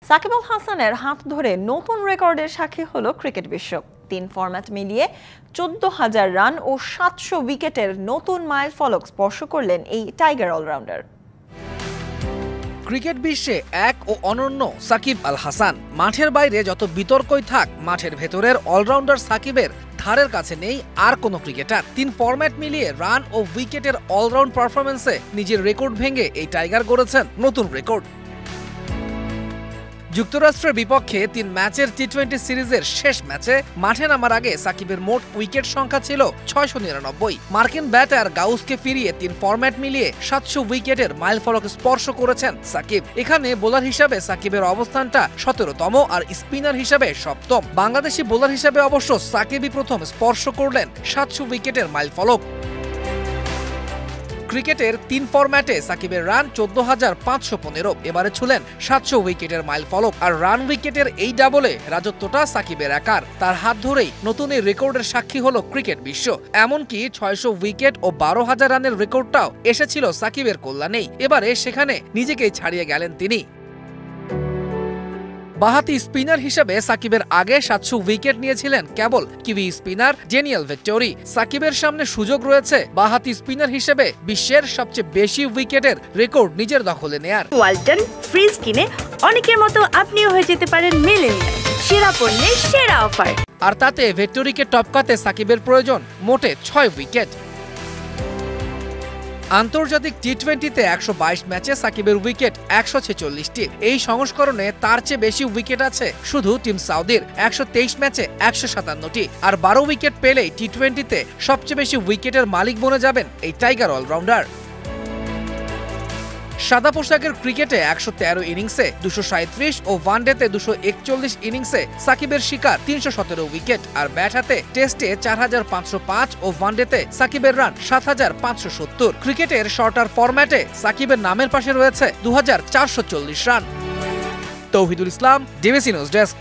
সাকিব আল হাসানের হাত ধরে নতুন রেকর্ডের সাক্ষী হলো ক্রিকেট বিশ্ব। ৩ ফরম্যাট মিলিয়ে ১৪,০০০ রান ও ৭০০ উইকেটের নতুন মাইলফলক স্পর্শ করলেন এই টাইগার অলরাউন্ডার। ক্রিকেট বিশ্বে এক ও অনন্য সাকিব আল হাসান। মাঠের বাইরে যত বিতর্কই থাক, মাঠের ভেতরের অলরাউন্ডার সাকিবের ধারের কাছে নেই আর কোনো ক্রিকেটার। ৩ ফরম্যাট মিলিয়ে রান ও উইকেটের অলরাউন্ড পারফরমেন্সে নিজের রেকর্ড ভেঙে এই টাইগার গড়েছেন নতুন রেকর্ড। যুক্তরাষ্ট্রের বিপক্ষে ৩ ম্যাচের টি-20 সিরিজের শেষ ম্যাচে মাঠে নামার আগে সাকিবের মোট উইকেট সংখ্যা ছিল ৬৯৯। মার্কিন ব্যাটার গাউসকে ফিরিয়ে ৩ ফরম্যাট মিলিয়ে ৭০০ উইকেটের মাইলফলক স্পর্শ করেছেন সাকিব। এখানে বোলার হিসাবে সাকিবের অবস্থানটা ১৭তম আর স্পিনার হিসাবে ৭ম। বাংলাদেশি বোলার হিসাবে অবশ্য সাকিবই প্রথম স্পর্শ করলেন ৭০০ উইকেটের মাইলফলক। ক্রিকেটের ৩ ফরম্যাটে সাকিবের রান ১৪,৫১৫। এবারে ছুলেন ৭০০ উইকেটের মাইলফলক। আর রান উইকেটের এই ডাবলে রাজত্বটা সাকিবের একার। তার হাত ধরেই নতুন এই রেকর্ডের সাক্ষী হলো ক্রিকেট বিশ্ব। এমনকি ৬০০ উইকেট ও ১২,০০০ রানের রেকর্ডটাও এসেছিল সাকিবের কল্যাণেই। এবারে সেখানে নিজেকেই ছাড়িয়ে গেলেন তিনি। বাহাতি স্পিনার হিসেবে সাকিবের আগে ৭০০ উইকেট নিয়েছিলেন কেবল কিউই স্পিনার ড্যানিয়েল ভেট্টোরি। সাকিবের সামনে সুযোগ রয়েছে বাহাতি স্পিনার হিসেবে বিশ্বের সবচেয়ে বেশি উইকেটের রেকর্ড নিজের দখলে নেয়ার। ওয়ালটন ফ্রিজ কিনে অনেকের মতো আপনিও হয়ে যেতে পারেন মিলেনিয়াল। সেরা পণ্যের সেরা অফার। আর তাতে ভেট্টোরিকে টপকাতে সাকিবের প্রয়োজন মোটে ৬ উইকেট। আন্তর্জাতিক টি-20তে ১২২ ম্যাচে সাকিবের উইকেট ১৪৬টি। এই সংস্করণে তার চেয়ে বেশি উইকেট আছে শুধু টিম সাউদির ১২৩ ম্যাচে ১৫৭টি। আর ১২ উইকেট পেলেই টি-20তে সবচেয়ে বেশি উইকেটের মালিক বনে যাবেন এই টাইগার অলরাউন্ডার। সাদা পোশাকের ক্রিকেটে ১১৩ ইনিংসে ২৩৭ ও ওয়ানডেতে ২৪১ ইনিংসে সাকিবের শিকার ৩১৭ উইকেট। আর ব্যাট হাতে টেস্টে ৪৫০৫ ও ওয়ানডেতে সাকিবের রান ৭৫৭০। ক্রিকেটের শর্টার ফরম্যাটে সাকিবের নামের পাশে রয়েছে ২৪৪০ রান। তৌহিদুল ইসলাম, ডিবিসি নিউজ ডেস্ক।